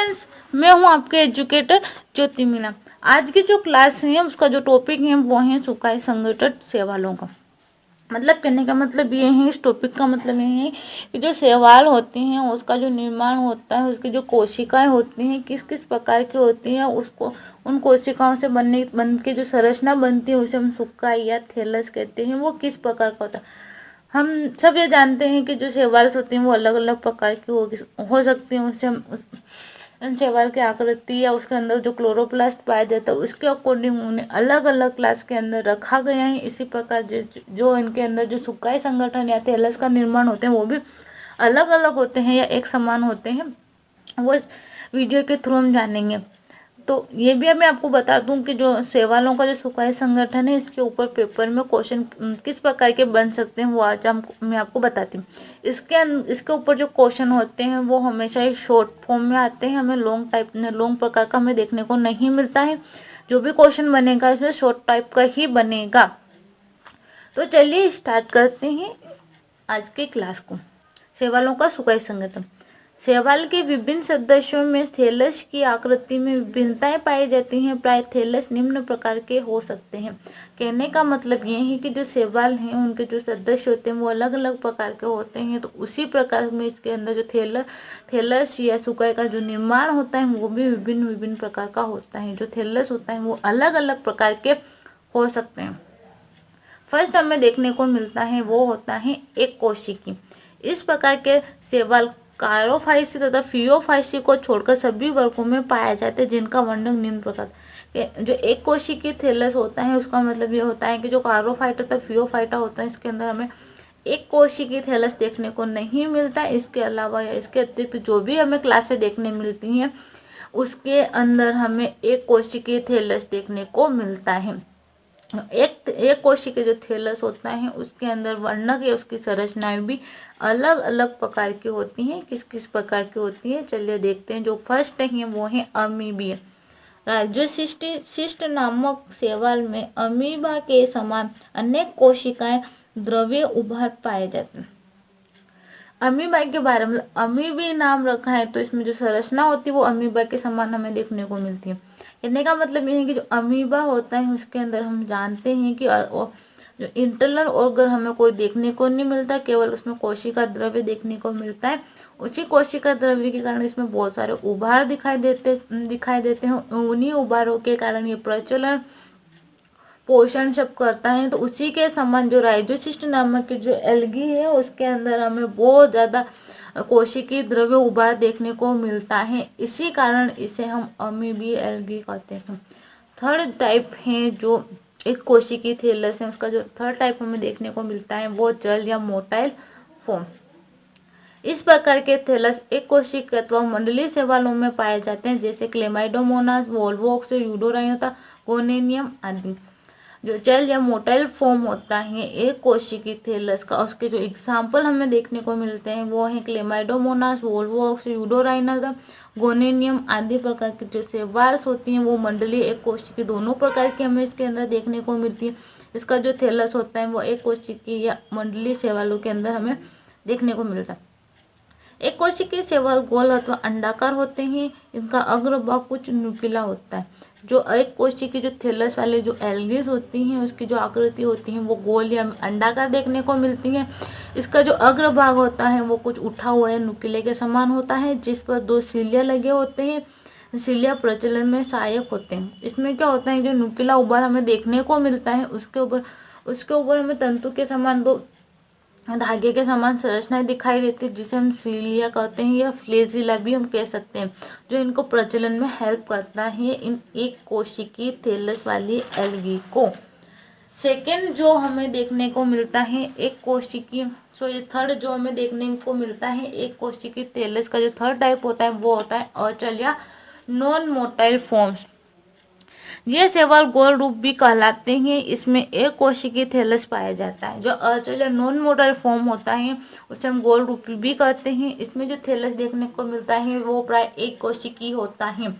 Friends, मैं हूं आपके एजुकेटर ज्योति मीना। आज की जो क्लास है उसका जो टॉपिक है वो है सुखाए संगठित शैवालों का। मतलब कहने का मतलब ये है, इस टॉपिक का मतलब ये है कि जो शैवाल होते हैं उसका जो निर्माण होता है, उसकी जो कोशिकाएं होती हैं किस किस प्रकार की होती हैं, उसको उन कोशिकाओं से बन के जो संरचना बनती है उसे हम सुखाई या थैलस कहते हैं, वो किस प्रकार का होता है। हम सब ये जानते हैं कि जो शैवाल होती हैं वो अलग अलग प्रकार की हो सकती हैं। उससे हम उन शैवाल की आकृति या उसके अंदर जो क्लोरोप्लास्ट पाया जाता है उसके अकॉर्डिंग उन्हें अलग अलग क्लास के अंदर रखा गया है। इसी प्रकार जो इनके अंदर जो सुखाए संगठन या थैलस का निर्माण होते हैं वो भी अलग अलग होते हैं या एक समान होते हैं, वो इस वीडियो के थ्रू हम जानेंगे। तो ये भी मैं आपको बता दूं कि जो शैवालों का जो सुखाए संगठन है इसके ऊपर पेपर में क्वेश्चन किस प्रकार के बन सकते हैं वो आज मैं आपको बताती हूँ। इसके ऊपर जो क्वेश्चन होते हैं वो हमेशा ही शॉर्ट फॉर्म में आते हैं, हमें लॉन्ग प्रकार का हमें देखने को नहीं मिलता है। जो भी क्वेश्चन बनेगा इसमें शॉर्ट टाइप का ही बनेगा। तो चलिए स्टार्ट करते हैं आज के क्लास को। शैवालों का सुखाए संगठन। शैवाल के विभिन्न सदस्यों में थैलस की आकृति में विभिन्नताएं पाई जाती हैं। प्राय थैलस निम्न प्रकार के हो सकते हैं। कहने का मतलब ये है कि जो शैवाल हैं उनके जो सदस्य होते हैं वो अलग अलग प्रकार के होते हैं। तो उसी प्रकार में इसके अंदर जो थैलस या सुखाए का जो निर्माण होता है वो भी विभिन्न विभिन्न प्रकार का होता है। जो थैलस होता है वो अलग अलग प्रकार के हो सकते हैं। फर्स्ट हमें देखने को मिलता है वो होता है एक कोशिकी। इस प्रकार के शैवाल कायरोफाइसी तथा फियोफाइसी को छोड़कर सभी वर्गों में पाए जाते हैं, जिनका वर्णन निम्न प्रकार। जो एक कोशिकीय थैलस होता है उसका मतलब ये होता है कि जो कायरोफाइट तथा फियोफाइटा होता है इसके अंदर हमें एक कोशिकीय थैलस देखने को नहीं मिलता। इसके अलावा या इसके अतिरिक्त जो भी हमें क्लासें देखने मिलती हैं उसके अंदर हमें एक कोशिकीय थैलस देखने को मिलता है। एक कोशिका के जो थैलस होता है उसके अंदर वर्णक या उसकी संरचनाएं भी अलग अलग प्रकार की होती हैं। किस किस प्रकार की होती है चलिए देखते हैं। जो फर्स्ट है वो है अमीबीय। राज्यशिष्ट नामक शैवाल में अमीबा के समान अनेक कोशिकाएं द्रव्य उभार पाए जाते हैं। अमीबा के बारे में अमीबी नाम रखा है तो इसमें जो संरचना होती है वो अमीबा के समान हमें देखने को मिलती है। कहने का मतलब ये है कि जो अमीबा होता है उसके अंदर हम जानते हैं कि जो इंटरनल ऑर्गन हमें कोई देखने को नहीं मिलता, केवल उसमें कोशिका द्रव्य देखने को मिलता है। उसी कोशिका द्रव्य के कारण इसमें बहुत सारे उभार दिखाई देते हैं। उन्हीं उभारों के कारण ये प्रचलन पोषण सब करता है। तो उसी के समान जो राइजोसिस्ट नामक की जो एल्गी है उसके अंदर हमें बहुत ज्यादा कोशिकीय द्रव्य उभार देखने को मिलता है। इसी कारण इसे हम अमीबीय एल्गी कहते हैं। थर्ड टाइप है जो एक कोशिकीय थैलस है, उसका जो थर्ड टाइप हमें देखने को मिलता है वो जल या मोटाइल फॉर्म। इस प्रकार के थैलस एक कोशिकीय अथवा मंडलीय शैवालों में पाए जाते हैं, जैसे क्लेमाइडोमोनास, वोल्वोक्स, यूडोराइन तथा गोनेनियम आदि। जो जेल या मोटाइल फॉर्म होता है एक कोशिकीय थैलस का, उसके जो एग्जाम्पल हमें देखने को मिलते हैं वो है क्लेमाइडोमोनास, वोल्वोक्स, यूडोराइना, गोनेनियम आदि प्रकार की जो शैवाल्स होती हैं वो मंडलीय एक कोशिकीय दोनों प्रकार की हमें इसके अंदर देखने को मिलती है। इसका जो थैलस होता है वो एक कोशिकीय या मंडलीय शैवालों के अंदर हमें देखने को मिलता है। एक कोशिकीय शैवाल गोल अथवा अंडाकार होते हैं। इनका अग्रभाग कुछ नुकीला होता है। जो एक कोशिकीय जो थैलस वाले जो एल्गीज होती हैं उसकी जो आकृति होती है वो गोल या अंडाकार देखने को मिलती है। इसका जो अग्रभाग होता है वो कुछ उठा हुआ है नुकीले के समान होता है, जिस पर दो सिलिया लगे होते हैं। सिलिया प्रचलन में सहायक होते हैं। इसमें क्या होता है, जो नुकीला उभार हमें देखने को मिलता है उसके ऊपर हमें तंतु के समान दो धागे के समान संरचनाएं दिखाई देती है, जिसे हम सीलिया कहते हैं या फ्लेजिला भी हम कह सकते हैं, जो इनको प्रचलन में हेल्प करता है इन एक कोशिकीय थैलस वाली एल्गी को। सेकेंड जो हमें देखने को मिलता है एक कोशिकीय ये थर्ड जो हमें देखने को मिलता है एक कोशिकीय थैलस का जो थर्ड टाइप होता है वो होता है अचल या नॉन मोटाइल फॉर्म्स। ये शैवाल गोल रूप भी कहलाते हैं। इसमें एक कोशिकीय थैलस पाया जाता है। जो अचल या नॉन मोटाइल फॉर्म होता है उसे हम गोल रूप भी कहते हैं। इसमें जो थैलस देखने को मिलता है वो प्राय एक कोशिकीय होता है,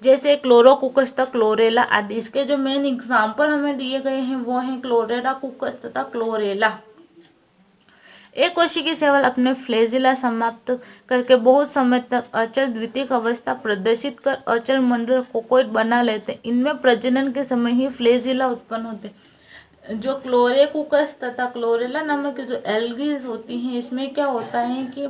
जैसे क्लोरोकुकस तथा क्लोरेला आदि। इसके जो मेन एग्जाम्पल हमें दिए गए हैं वो हैं क्लोरेला कुकस तथा क्लोरेला। एक कोशिकीय शैवाल अपने फ्लैजिला समाप्त करके बहुत समय तक अचल द्वितीयक अवस्था प्रदर्शित कर अचल मंडल कोकोइड बना लेते हैं। इनमें प्रजनन के समय ही फ्लैजिला उत्पन्न होते हैं। जो क्लोरेकुकस तथा क्लोरेला नामक जो एल्गीज होती हैं, इसमें क्या होता है कि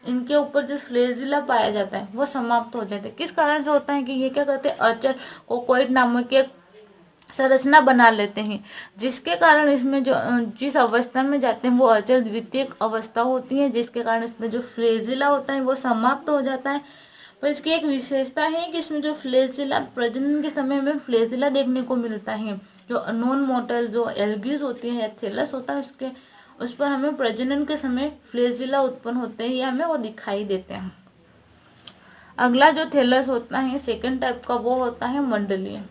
इनके ऊपर जो फ्लैजिला पाया जाता है वो समाप्त हो जाता है। किस कारण से होता है कि ये क्या करते हैं, अचल कोकोइड नामक एक संरचना बना लेते हैं, जिसके कारण इसमें जो जिस अवस्था में जाते हैं वो अचल द्वितीयक अवस्था होती है, जिसके कारण इसमें जो फ्लैजिला होता है वो समाप्त हो जाता है। पर इसकी एक विशेषता है कि इसमें जो फ्लैजिला प्रजनन के समय में फ्लैजिला देखने को मिलता है। जो नॉन मोटल जो एल्गीज होती है या थैलस होता है उसके उस पर हमें प्रजनन के समय फ्लैजिला उत्पन्न होते हैं, ये हमें वो दिखाई देते हैं। अगला जो थैलस होता है सेकेंड टाइप का, वो होता है मंडलीय।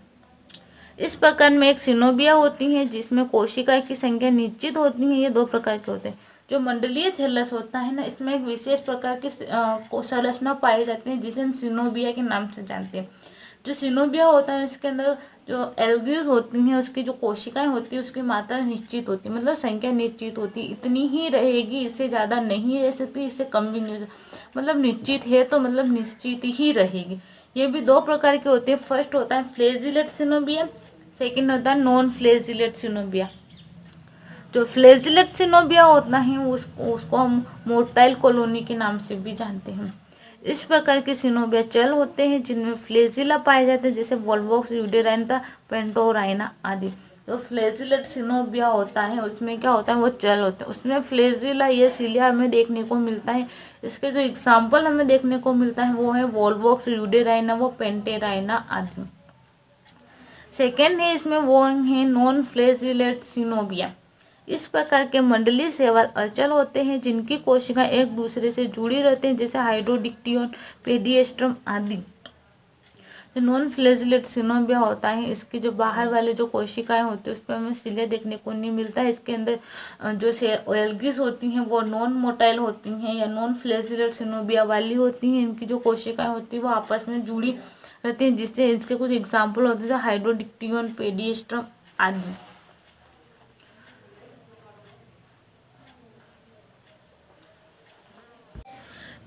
इस प्रकार में एक सिनोबिया होती है जिसमें कोशिका की संख्या निश्चित होती है। ये दो प्रकार के होते हैं। जो मंडलीय थैलस होता है ना, इसमें एक विशेष प्रकार की संरचना पाई जाती है जिसे हम सिनोबिया के नाम से जानते हैं। जो सिनोबिया होता है इसके अंदर जो एल्गीज होती हैं उसकी जो कोशिकाएं होती है उसकी मात्रा निश्चित होती है, मतलब संख्या निश्चित होती है, इतनी ही रहेगी, इससे ज़्यादा नहीं रह सकती, इससे कम भी नहीं, मतलब निश्चित है तो मतलब निश्चित ही रहेगी। ये भी दो प्रकार के होते हैं। फर्स्ट होता है फ्लैजिलेट सिनोबिया, सेकेंड होता है नॉन फ्लैजिलेट सिनोबिया। जो फ्लैजिलेट सिनोबिया होता है उसको हम मोटाइल कॉलोनी के नाम से भी जानते हैं। इस प्रकार के सिनोबिया चल होते हैं जिनमें फ्लैजिला पाए जाते हैं, जैसे वोल्वोक्स यूडेराइन था, पेंटोराइना आदि। तो फ्लैजिलेट सिनोबिया होता है उसमें क्या होता है, वो चल होता है, उसमें फ्लैजिला ये सिलिया हमें देखने को मिलता है। इसके जो एग्जाम्पल हमें देखने को मिलता है वो है वोल्वोक्स यूडेराइना, वो पेंटेराइना आदि। सेकेंड है इसमें वो है नॉन फ्लैजिलेट सिनोबिया। इस प्रकार के मंडलीय शैवाल अचल होते हैं जिनकी कोशिका एक दूसरे से जुड़ी रहते हैं, जैसे हाइड्रोडिक्टियन, पेडिएस्ट्रम आदि। जो नॉन फ्लैजिलेट सिनोबिया होता है इसकी जो बाहर वाले जो कोशिकाएं होती है उस पर हमें सिले देखने को नहीं मिलता है। इसके अंदर जो एल्गीज होती हैं वो नॉन मोटाइल होती हैं या नॉन फ्लैजिलेट सिनोबिया वाली होती हैं। इनकी जो कोशिकाएं होती है वो आपस में जुड़ी रहती हैं, जिससे इसके कुछ एग्जाम्पल होते हैं हाइड्रोडिक्टियन, पेडिएस्ट्रम आदि।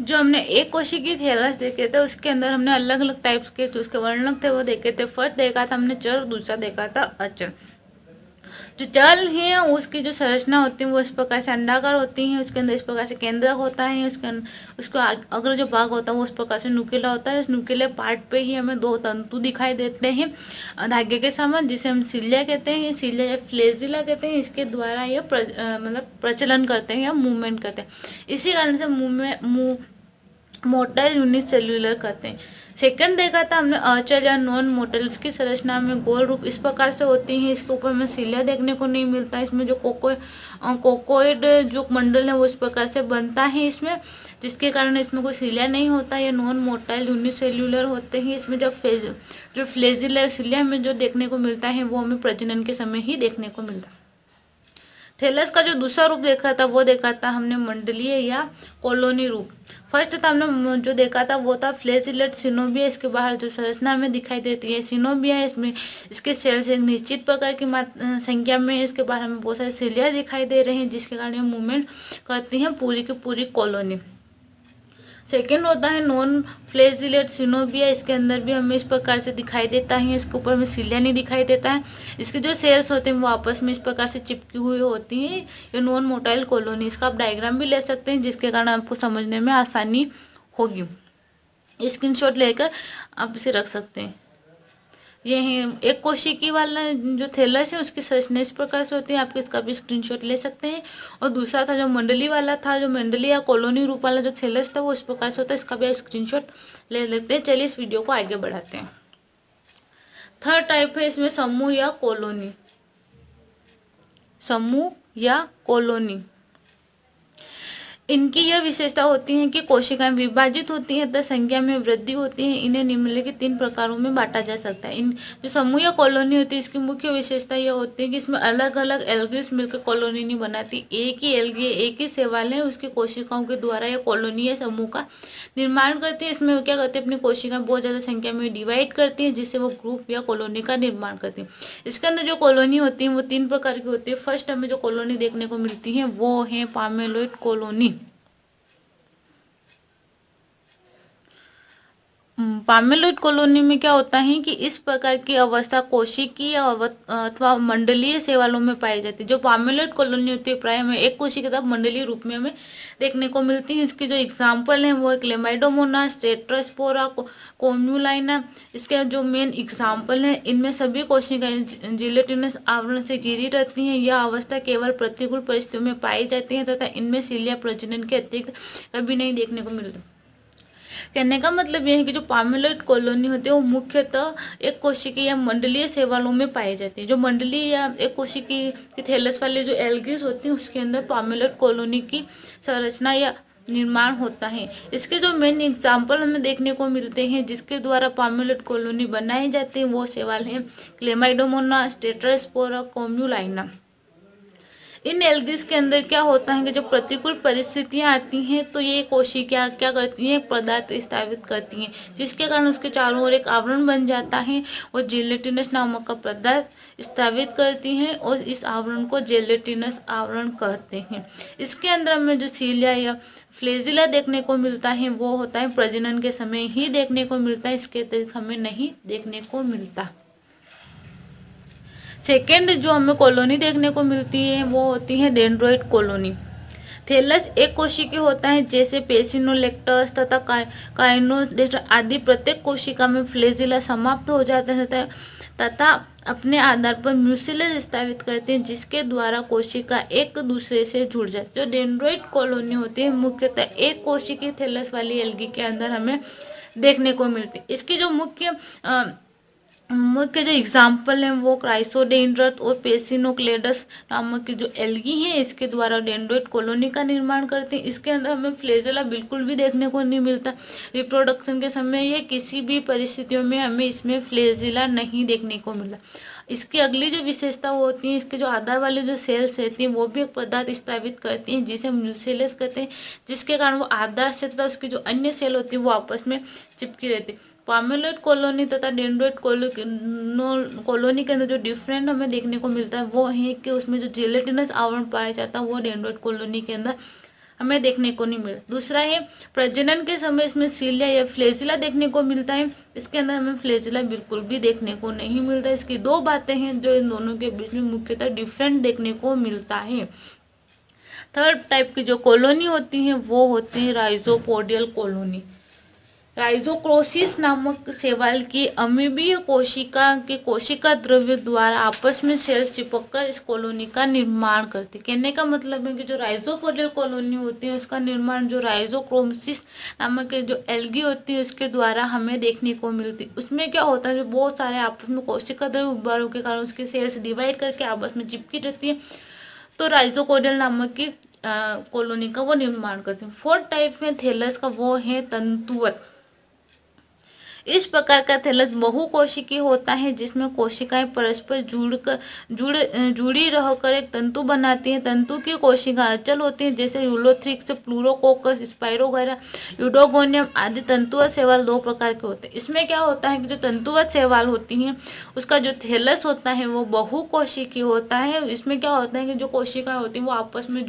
जो हमने एक कोशिकीय थैलस देखे थे उसके अंदर हमने अलग अलग टाइप्स के जो उसके वर्णक थे वो देखे थे। फर्स्ट देखा था हमने चल, दूसरा देखा था अचल। जो चल है उसकी जो संरचना होती है वो इस प्रकार से अंडाकार होती है, उसके अंदर इस प्रकार से केंद्रक होता है, उसको अगर जो भाग होता है वो उस प्रकार से नुकीला होता है। इस नुकीले पार्ट पे ही हमें दो तंतु दिखाई देते हैं धागे के समान, जिसे हम सिलिया कहते हैं, सिलिया या फ्लैजिला कहते हैं। इसके द्वारा ये मतलब प्रचलन करते हैं या मूवमेंट करते हैं। इसी कारण से मोटाइल यूनिसेल्युलर कहते हैं। सेकंड देखा था हमने अचल या नॉन मोटाइल, उसकी संरचना में गोल रूप इस प्रकार से होती है। इसके ऊपर में सिलिया देखने को नहीं मिलता। इसमें जो कोकोइड जो मंडल है वो इस प्रकार से बनता है इसमें, जिसके कारण इसमें कोई सिलिया नहीं होता। ये नॉन मोटाइल यूनिसेल्युलर होते हैं। इसमें जो फ्लैजिला सिलिया हमें जो देखने को मिलता है वो हमें प्रजनन के समय ही देखने को मिलता है। थैलस का जो दूसरा रूप देखा था वो देखा था हमने मंडलीय या कॉलोनी रूप। फर्स्ट था हमने जो देखा था वो था फ्लैजिलेट सिनोबिया। इसके बाहर जो संरचना हमें दिखाई देती है सिनोबिया है, इसमें इसके सेल्स एक निश्चित प्रकार की संख्या में है। इसके बाहर हमें बहुत सारे सिलिया दिखाई दे रहे हैं जिसके कारण ये मूवमेंट करती हैं पूरी की पूरी कॉलोनी। सेकेंड होता है नॉन फ्लैजिलेट सिनोबिया। इसके अंदर भी हमें इस प्रकार से दिखाई देता है, इसके ऊपर में सिलिया नहीं दिखाई देता है। इसके जो सेल्स होते हैं वो आपस में इस प्रकार से चिपकी हुई होती हैं। ये नॉन मोटाइल कॉलोनी, इसका आप डायग्राम भी ले सकते हैं जिसके कारण आपको समझने में आसानी होगी। स्क्रीनशॉट लेकर आप इसे रख सकते हैं। ये है एक कोशिकी वाला जो थैलस है उसकी संरचना इस प्रकार से होती है, आप इसका भी स्क्रीनशॉट ले सकते हैं। और दूसरा था जो मंडली वाला था, जो मंडली या कॉलोनी रूप वाला जो थैलस था वो इस प्रकार से होता है, इसका भी आप स्क्रीनशॉट ले लेते हैं। चलिए इस वीडियो को आगे बढ़ाते हैं। थर्ड टाइप है इसमें समूह या कॉलोनी। समूह या कॉलोनी इनकी यह विशेषता होती है कि कोशिकाएं विभाजित होती हैं तथा संख्या में वृद्धि होती है। इन्हें निम्नलिखित 3 प्रकारों में बांटा जा सकता है। इन जो समूह या कॉलोनी होती है, इसकी मुख्य विशेषता यह होती है कि इसमें अलग अलग एल्गीज मिलकर कॉलोनी नहीं बनाती। एक ही एल्गी, एक ही शैवाल है, उसकी कोशिकाओं के द्वारा यह कॉलोनी या समूह का निर्माण करती है। इसमें वो क्या करते हैं, अपनी कोशिकाएं बहुत ज्यादा संख्या में डिवाइड करती है, जिससे वो ग्रुप या कॉलोनी का निर्माण करती है। इसके अंदर जो कॉलोनी होती है वो 3 प्रकार की होती है। फर्स्ट हमें जो कॉलोनी देखने को मिलती है वो है पामेलोइड कॉलोनी। पामेलोइड कॉलोनी में क्या होता है कि इस प्रकार की अवस्था कोशिकीय अथवा मंडलीय शैवालों में पाई जाती है। जो पामेलोइड कॉलोनी होती है प्राय हमें एक कोशिका तथा मंडलीय रूप में हमें देखने को मिलती है। इसकी जो एग्जाम्पल है वो है क्लेमाइडोमोनास, टेट्रास्पोरा, कोम्युलाइना। इसके जो मेन एग्जाम्पल है, इनमें सभी कोशिकाएं जिलेटिनस आवरण से घिरी रहती हैं। यह अवस्था केवल प्रतिकूल परिस्थितियों में पाई जाती है तथा इनमें सीलिया प्रजनन के अतिरिक्त कभी नहीं देखने को मिलती। कहने का मतलब यह है कि जो पामेलोइड कॉलोनी होती है वो मुख्यतः एक कोशिकीय या मंडलीय शैवालों में पाई जाती है। जो मंडलीय या एक कोशिकीय की थैलस वाले जो एल्गीज होती हैं उसके अंदर पामेलोइड कॉलोनी की संरचना या निर्माण होता है। इसके जो मेन एग्जाम्पल हमें देखने को मिलते हैं जिसके द्वारा पामेलोइड कॉलोनी बनाई जाती है वो शैवाल है क्लेमाइडोमोनास, टेट्रास्पोरा, कोम्युलाइना। इन एल्गीज के अंदर क्या होता है कि जब प्रतिकूल परिस्थितियां आती हैं तो ये कोशिकाएं क्या करती हैं, एक पदार्थ स्थापित करती हैं, जिसके कारण उसके चारों ओर एक आवरण बन जाता है और जेलेटिनस नामक का पदार्थ स्थापित करती हैं और इस आवरण को जेलेटिनस आवरण कहते हैं। इसके अंदर हमें जो सीलिया या फ्लेजिला देखने को मिलता है वो होता है प्रजनन के समय ही देखने को मिलता है, इसके अतिरिक्त हमें नहीं देखने को मिलता। सेकेंड जो हमें कॉलोनी देखने को मिलती है वो होती है डेंड्रोइड कॉलोनी। थैलस एक कोशिकीय होता है, जैसे पेसिनोलेक्टस तथा काइनोडेंड्रा आदि। प्रत्येक कोशिका में फ्लेजिला समाप्त हो जाता है तथा अपने आधार पर म्यूसिलेज स्थापित करते हैं, जिसके द्वारा कोशिका एक दूसरे से जुड़ जाती है। जो डेंड्रोइड कॉलोनी होती है मुख्यतः एक कोशिकीय थैलस वाली एल्गी के अंदर हमें देखने को मिलती है। इसकी जो मुख्य जो एग्जाम्पल हैं वो क्राइसोडेंड्रत और पेसिनोक्लेडस नामक की जो एल्गी हैं इसके द्वारा डेंड्रोइड कॉलोनी का निर्माण करते हैं। इसके अंदर हमें फ्लेजेला बिल्कुल भी देखने को नहीं मिलता। रिप्रोडक्शन के समय या किसी भी परिस्थितियों में हमें इसमें फ्लेजेला नहीं देखने को मिलता। इसकी अगली जो विशेषता होती है, इसके जो आधार वाले जो सेल्स रहती हैं वो भी एक पदार्थ स्थापित करती हैं जिसे म्यूसिलेज कहते हैं, जिसके कारण वो आधार से तथा उसकी जो अन्य सेल होती है वो आपस में चिपकी रहती है। पामेलोइड कॉलोनी तथा डेंड्रोइड कॉलोनी के अंदर जो डिफरेंट हमें देखने को मिलता है वो है कि उसमें जो जेलेटिनस आवरण पाया जाता है वो डेंड्रोइड कॉलोनी के अंदर हमें देखने को नहीं मिलता। दूसरा है प्रजनन के समय इसमें सीलिया या फ्लेजिला देखने को मिलता है, इसके अंदर हमें फ्लेजिला बिल्कुल भी देखने को नहीं मिलता। इसकी दो बातें हैं जो इन दोनों के बीच में मुख्यतः डिफरेंट देखने को मिलता है। थर्ड टाइप की जो कॉलोनी होती है वो होती है राइजोपोडियल कॉलोनी। राइजोक्रोसिस नामक शैवाल की अमीबीय कोशिका के कोशिका द्रव्य द्वारा आपस में सेल चिपककर इस कॉलोनी का निर्माण करती। कहने का मतलब है कि जो राइजोपोडियल कॉलोनी होती है उसका निर्माण जो राइजोक्रोसिस नामक के जो एल्गी होती है उसके द्वारा हमें देखने को मिलती। उसमें क्या होता है, जो बहुत सारे आपस में कोशिका द्रव्य उबारों के कारण उसकी सेल्स डिवाइड करके आपस में चिपकी रहती है, तो राइजोपोडियल नामक की कॉलोनी का वो निर्माण करती है। फोर्थ टाइप में थैलस का वो है तंतुवत। इस प्रकार का थैलस बहुकोशिकीय होता है जिसमें कोशिकाएं परस्पर जुड़ी रहकर एक तंतु बनाती हैं। तंतु की कोशिका अचल होती है, जैसे यूलोथ्रिक्स, प्लूरोकोकस, स्पाइरोगायरा, यूडोगोनियम आदि। तंतुवत शैवाल दो प्रकार के होते हैं। इसमें क्या होता है कि जो तंतुवत शैवाल होती हैं उसका जो थैलस होता है वो बहुकोशिकीय होता है। इसमें क्या होता है कि जो कोशिकाएं होती हैं वो आपस में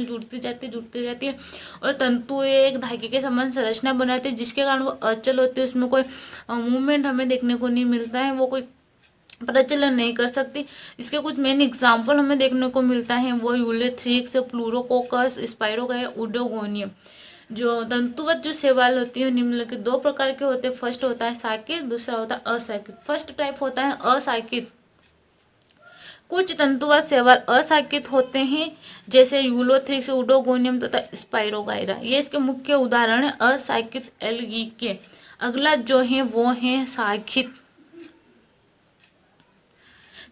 जुड़ती जाती है और तंतु एक धागे के समान संरचना बनाते हैं, जिसके कारण वो अचल होते हैं। उसमें कोई मूवमेंट हमें देखने को नहीं मिलता है, वो कोई प्रचलन नहीं कर सकती। इसके कुछ मेन एग्जाम्पल हमें देखने को मिलता है वो यूलेथ्रिक्स, प्लूरोकोकस, स्पाइरोगाया, यूडोगोनियम। जो तंतुवत जो शैवाल होती है निम्नलिखित दो प्रकार के होते हैं। फर्स्ट होता है साकित, दूसरा होता है असाकित। फर्स्ट टाइप होता है असाकित। कुछ तंतुवत शैवाल असाकित होते हैं, जैसे यूलोथ्रिक्स, यूडोगोनियम तथा स्पाइरोगायरा। ये इसके मुख्य उदाहरण है असाकित एल्गी के। अगला जो है वो है साकित।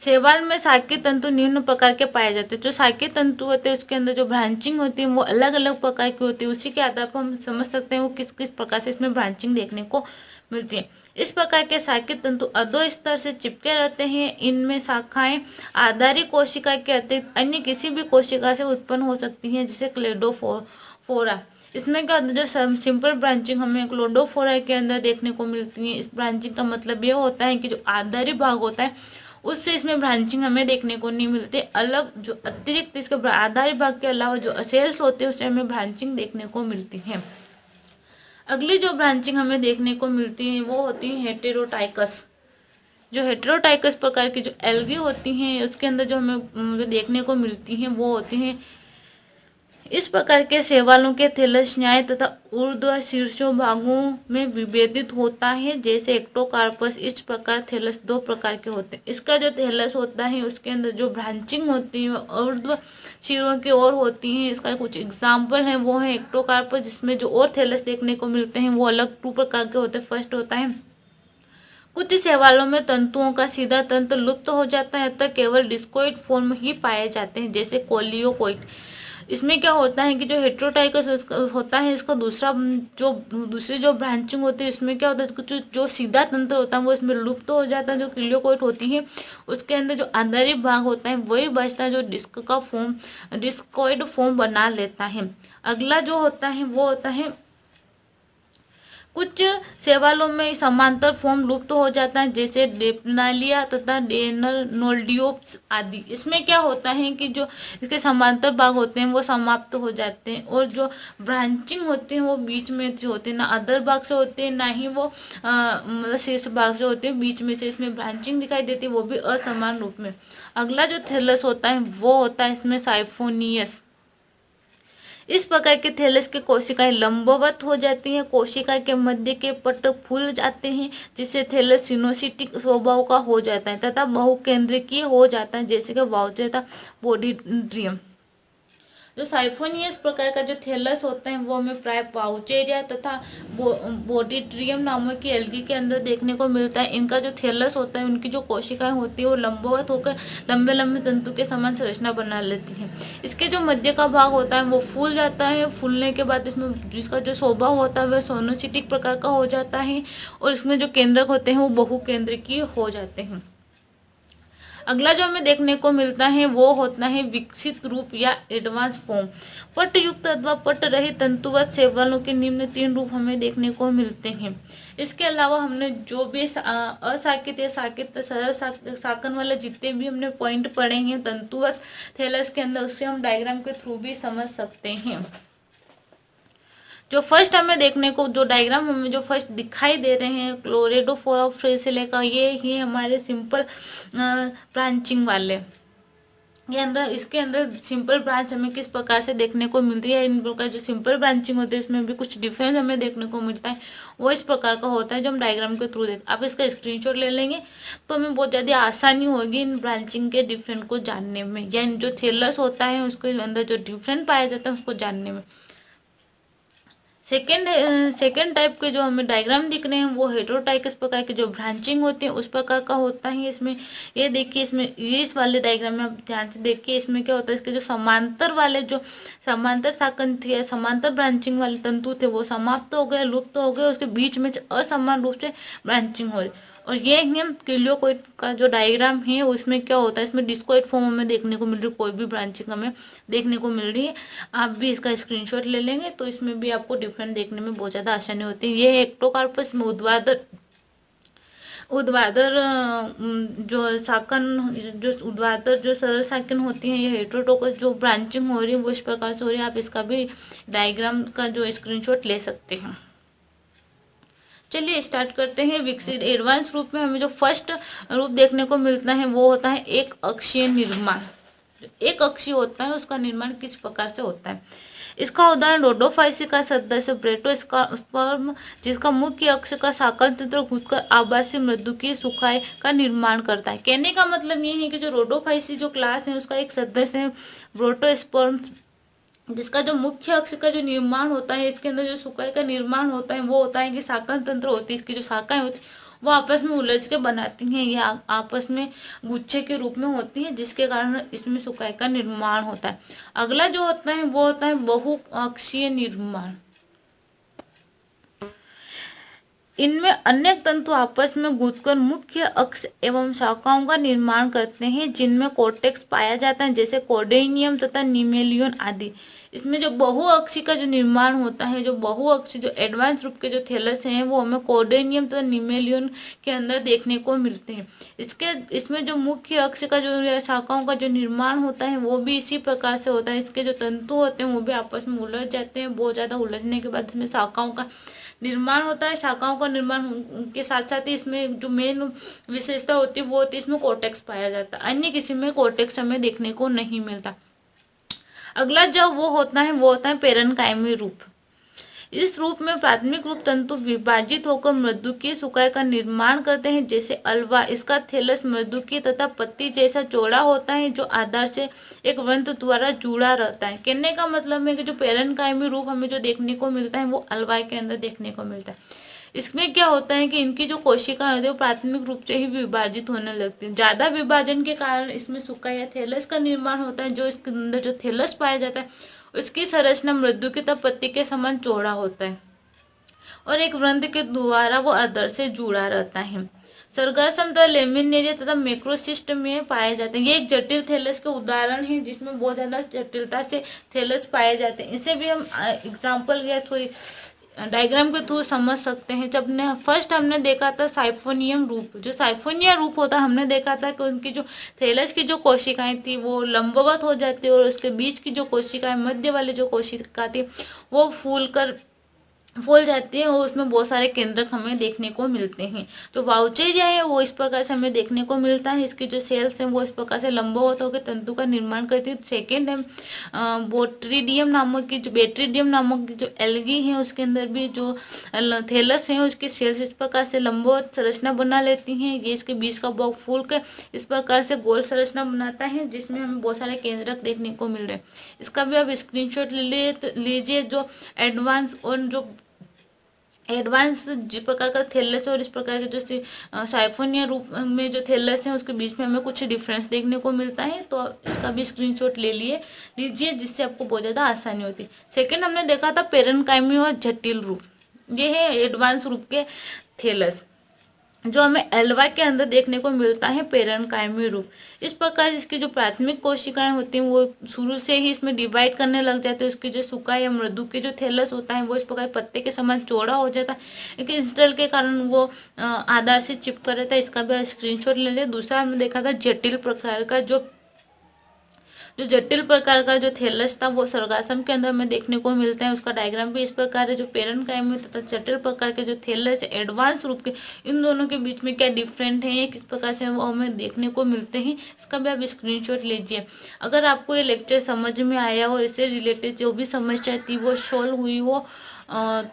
शैवाल में शाकीय तंतु निम्न प्रकार के पाए जाते हैं। जो शाकीय तंतु होते हैं उसके अंदर जो ब्रांचिंग होती है वो अलग अलग प्रकार की होती है। उसी के आधार पर हम समझ सकते हैं वो किस किस प्रकार से इसमें ब्रांचिंग देखने को मिलती है। इस प्रकार के शाकीय तंतु अधो स्तर से चिपके रहते हैं। इनमें शाखाएं आधारी कोशिका के अतिरिक्त अन्य किसी भी कोशिका से उत्पन्न हो सकती हैं, जैसे क्लेडोफोरा। इसमें क्या होता है, जो सिंपल ब्रांचिंग हमें क्लोडोफोरा के अंदर देखने को मिलती है। इस ब्रांचिंग का मतलब ये होता है कि जो आधारी भाग होता है उससे इसमें ब्रांचिंग हमें देखने को नहीं मिलती। अलग जो अतिरिक्त इसके आधारी भाग के अलावा जो सेल्स होते हैं उससे हमें ब्रांचिंग देखने को मिलती है। अगली जो ब्रांचिंग हमें देखने को मिलती है वो होती है हेटेरोटाइकस। जो हेटेरोटाइकस प्रकार की जो एल्गी होती हैं उसके अंदर जो हमें जो देखने को मिलती हैं वो होती हैं। इस प्रकार के शैवालों के थैलस न्याय तथा ऊर्ध्व शीर्षों भागों में विभेदित होता है, जैसे एक्टोकार्पस। इस प्रकार थैलस दो प्रकार के होते हैं। इसका जो थैलस होता है उसके अंदर जो ब्रांचिंग होती है ऊर्ध्व शीरों की ओर होती है। इसका कुछ एग्जाम्पल है वो है एक्टोकार्पस, जिसमें जो और थैलस देखने को मिलते हैं वो अलग टू प्रकार के होते हैं। फर्स्ट होता है कुछ शैवालों में तंतुओं का सीधा तंत्र लुप्त हो जाता है, अतः केवल डिस्कोइड फॉर्म ही पाए जाते हैं, जैसे कोलियोकोइड। इसमें क्या होता है कि जो हेट्रोटाइकस होता है इसका दूसरी जो ब्रांचिंग होती है इसमें क्या होता है, जो सीधा तंत्र होता है वो इसमें लुप्त हो जाता है। जो क्लियोकोइड होती है उसके अंदर जो आंतरिक भाग होता है वही बचता है जो डिस्कोइड फॉर्म बना लेता है। अगला जो होता है वो होता है कुछ शैवालों में समांतर फॉर्म लुप्त हो जाता है, जैसे डेप्नालिया तथा डेनोल्डियोप्स आदि। इसमें क्या होता है कि जो इसके समांतर भाग होते हैं वो समाप्त हो जाते हैं और जो ब्रांचिंग होती है वो बीच में से होती है, ना अधर भाग से होते हैं ना ही वो मतलब शीर्ष भाग से होते हैं, बीच में से इसमें ब्रांचिंग दिखाई देती है, वो भी असमान रूप में। अगला जो थैलस होता है वो होता है इसमें साइफोनियस। इस प्रकार के थैलस की कोशिकाएं लंबवत हो जाती हैं। कोशिका के मध्य के पट्ट फूल जाते हैं, जिससे थैलस सिनोसिटिक स्वभाव का हो जाता है तथा बहुकेंद्रिकीय हो जाता है, जैसे कि वाउचर तथा बोडिड्रियम। जो साइफोनियस प्रकार का जो थैलस होता है वो हमें प्राय पाउचेरिया तथा बोडिड्रियम नामक की एल्गी के अंदर देखने को मिलता है। इनका जो थैलस होता है उनकी जो कोशिकाएं होती है वो लंबवत होकर लंबे लंबे तंतु के समान संरचना बना लेती हैं। इसके जो मध्य का भाग होता है वो फूल जाता है। फूलने के बाद इसमें जिसका जो स्वभाव होता है वह सोनोसिटिक प्रकार का हो जाता है और इसमें जो केंद्रक होते हैं वो बहुकेंद्रिकीय हो जाते हैं। अगला जो हमें देखने को मिलता है वो होता है विकसित रूप या एडवांस फॉर्म। पट्टयुक्त अथवा पट्ट रहित तंतुवत शैवालों के निम्न तीन रूप हमें देखने को मिलते हैं। इसके अलावा हमने जो भी असाकित या साकित सरल साकन वाले जितने भी हमने पॉइंट पढ़े हैं तंतुवत थैलस के अंदर, उससे हम डायग्राम के थ्रू भी समझ सकते हैं। जो फर्स्ट हमें देखने को जो डायग्राम हमें जो फर्स्ट दिखाई दे रहे हैं क्लोरेडोफोरा फ्रेसिले का, ये ही हमारे सिंपल ब्रांचिंग वाले ये अंदर इसके अंदर सिंपल ब्रांच हमें किस प्रकार से देखने को मिलती है। इन प्रकार जो सिंपल ब्रांचिंग होती है इसमें भी कुछ डिफरेंस हमें देखने को मिलता है, वो इस प्रकार का होता है जो हम डायग्राम के थ्रू देखते। आप इसका स्क्रीनशॉट ले लेंगे तो हमें बहुत ज़्यादा आसानी होगी इन ब्रांचिंग के डिफरेंट को जानने में, या जो थैलस होता है उसके अंदर जो डिफरेंट पाया जाता है उसको जानने में। सेकेंड टाइप के जो हमें डायग्राम दिख रहे हैं वो हेटेरोटाइकस प्रकार की जो ब्रांचिंग होती है उस प्रकार का होता है। इसमें ये देखिए, इसमें ये इस वाले डायग्राम में आप ध्यान से देखिए, इसमें क्या होता है, इसके जो समांतर वाले जो समांतर शाखन थी या समांतर ब्रांचिंग वाले तंतु थे वो समाप्त हो गए, लुप्त हो गए, उसके बीच में असमान रूप से ब्रांचिंग हो रही। और ये है क्लियोकोइड का जो डायग्राम है उसमें क्या होता है, इसमें डिस्कोइड फॉर्म हमें देखने को मिल रही है, कोई भी ब्रांचिंग हमें देखने को मिल रही है। आप भी इसका स्क्रीनशॉट ले लेंगे तो इसमें भी आपको डिफरेंट देखने में बहुत ज़्यादा आसानी होती है। ये एक्टोकार्पस में ऊर्ध्वाधर जो शाकन जो ऊर्ध्वाधर जो सरल शाकन होती है, ये हेटेरोटोकस जो ब्रांचिंग हो रही है वो इस प्रकार से हो रही है। आप इसका भी डायग्राम का जो स्क्रीनशॉट ले सकते हैं। चलिए स्टार्ट करते हैं। विकसित एडवांस रूप में हमें जो फर्स्ट रूप देखने को मिलता है वो होता है एक अक्षीय निर्माण। एक अक्षीय होता है उसका निर्माण किस प्रकार से होता है, इसका उदाहरण रोडोफाइसी का सदस्य ब्रेटोस्पर्म, जिसका मुख्य अक्ष का शाकन तंत्र घुसकर आभासी मृदुकीय सुखाय का निर्माण करता है। कहने का मतलब ये है कि जो रोडोफाइसी जो क्लास है उसका एक सदस्य है ब्रोटोस्पर्म, जिसका जो मुख्य अक्ष का जो निर्माण होता है, इसके अंदर जो सुखाय का निर्माण होता है वो होता है कि शाकन तंत्र होती है, इसकी जो शाखाएं होती है वो आपस में उलझ के बनाती हैं, ये आपस में गुच्छे के रूप में होती हैं, जिसके कारण इसमें सुकाई का निर्माण होता है। अगला जो होता है वो होता है बहुअक्षीय निर्माण। इनमें अनेक तंतु आपस में गूंथकर मुख्य अक्ष एवं शाखाओं का निर्माण करते हैं, जिनमें कोर्टेक्स पाया जाता है, जैसे कोडेनियम तथा निमेलियन आदि। इसमें जो बहुअक्षी का जो निर्माण होता है, जो बहुअक्षी जो एडवांस रूप के जो थैलस हैं, वो हमें कोडेनियम तथा निमेलियन के अंदर देखने को मिलते हैं। इसमें जो मुख्य अक्ष का जो शाखाओं का जो निर्माण होता है वो भी इसी प्रकार से होता है। इसके जो तंतु होते हैं वो भी आपस में उलझ जाते हैं, बहुत ज्यादा उलझने के बाद इसमें शाखाओं का निर्माण होता है। शाखाओं का निर्माण के साथ साथ ही इसमें जो मेन विशेषता होती है वो होती है इसमें कोर्टेक्स पाया जाता है। अन्य किसी में कोर्टेक्स हमें देखने को नहीं मिलता। अगला जो वो होता है वो होता है पेरेनकाइमी रूप। इस रूप में प्राथमिक रूप तंतु विभाजित होकर मृदुकीय सुकाय का निर्माण करते हैं, जैसे अल्वा। इसका थैलस मृदुकीय तथा पत्ती जैसा चौड़ा होता है, जो आधार से एक वृंत द्वारा जुड़ा रहता है। कहने का मतलब है कि जो पेरेनकाइमी रूप हमें जो देखने को मिलता है वो अल्वा के अंदर देखने को मिलता है। इसमें क्या होता है कि इनकी जो कोशिकाएं होती है वो प्राथमिक रूप से ही विभाजित होने लगती है। ज्यादा विभाजन के कारण इसमें सुकाय या थैलस का निर्माण होता है। जो इसके अंदर जो थैलस पाया जाता है उसकी संरचना मृदुकी तथा पत्ती के समान चौड़ा होता है और एक वृंत के द्वारा वो अधर से जुड़ा रहता है। सर्गाश्म तथा लेमिनेरिया तथा मैक्रोसिस्ट में पाए जाते हैं। ये एक जटिल थैलस के उदाहरण है, जिसमें बहुत ज्यादा जटिलता से थैलस पाए जाते हैं। इसे भी हम एग्जाम्पल या थोड़ी डायग्राम के थ्रू समझ सकते हैं। जब ने फर्स्ट हमने देखा था साइफोनियम रूप, जो साइफोनिया रूप होता हमने देखा था कि उनकी जो थैलस की जो कोशिकाएं थी वो लंबवत हो जाती है और उसके बीच की जो कोशिकाएं, मध्य वाली जो कोशिका थी वो फूल जाती है और उसमें बहुत सारे केंद्रक हमें देखने को मिलते हैं। जो वाउचेरिया है वो इस प्रकार से हमें देखने को मिलता है। इसकी जो सेल्स हैं वो इस प्रकार से लंबवत होकर तंतु का निर्माण करती है। सेकेंड है बोट्रीडियम नामक की जो बेट्रीडियम नामक की जो एल्गी है उसके अंदर भी जो थैलस है उसकी सेल्स इस प्रकार से लंबवत संरचना बना लेती हैं। ये इसके बीच का भाग फूल कर इस प्रकार से गोल संरचना बनाता है, जिसमें हमें बहुत सारे केंद्रक देखने को मिल रहे हैं। इसका भी आप स्क्रीनशॉट लीजिए। जो एडवांस और जो एडवांस जिस प्रकार का थैलस है और इस प्रकार के जो साइफोनिया रूप में जो थैलस है उसके बीच में हमें कुछ डिफरेंस देखने को मिलता है। तो इसका भी स्क्रीनशॉट लीजिए, जिससे आपको बहुत ज़्यादा आसानी होती है। सेकंड हमने देखा था पेरेनकाइमी और जटिल रूप। ये है एडवांस रूप के थैलस, जो हमें एल्वा के अंदर देखने को मिलता है पेरेनकाइमी रूप। इस प्रकार इसकी जो प्राथमिक कोशिकाएं होती हैं वो शुरू से ही इसमें डिवाइड करने लग जाते हैं। उसकी जो सुकाय या मृदु के जो थैलस होता है वो इस प्रकार पत्ते के समान चौड़ा हो जाता है। एक इंस्टल के कारण वो आधार से चिपका रहता है। इसका भी स्क्रीनशॉट ले लिया। दूसरा हमने देखा था जटिल प्रकार का जो जटिल प्रकार का जो थैलस था वो सर्गाश्म के अंदर में देखने को मिलता है। उसका डायग्राम भी इस प्रकार है। जो पेरेनकाइमी तथा जटिल प्रकार के जो थैलस एडवांस रूप के, इन दोनों के बीच में क्या डिफरेंट है, किस प्रकार से वो हमें देखने को मिलते हैं, इसका भी आप स्क्रीनशॉट लीजिए। अगर आपको ये लेक्चर समझ में आया और इससे रिलेटेड जो भी समस्या थी वो सॉल्व हुई हो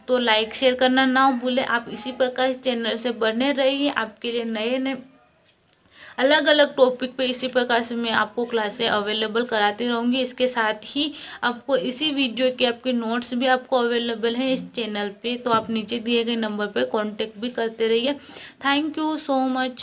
तो लाइक शेयर करना ना भूले। आप इसी प्रकार इस चैनल से बने रहिए। आपके लिए नए नए अलग अलग टॉपिक पे इसी प्रकार से मैं आपको क्लासें अवेलेबल कराती रहूंगी। इसके साथ ही आपको इसी वीडियो के आपके नोट्स भी आपको अवेलेबल हैं इस चैनल पे, तो आप नीचे दिए गए नंबर पे कांटेक्ट भी करते रहिए। Thank you so much.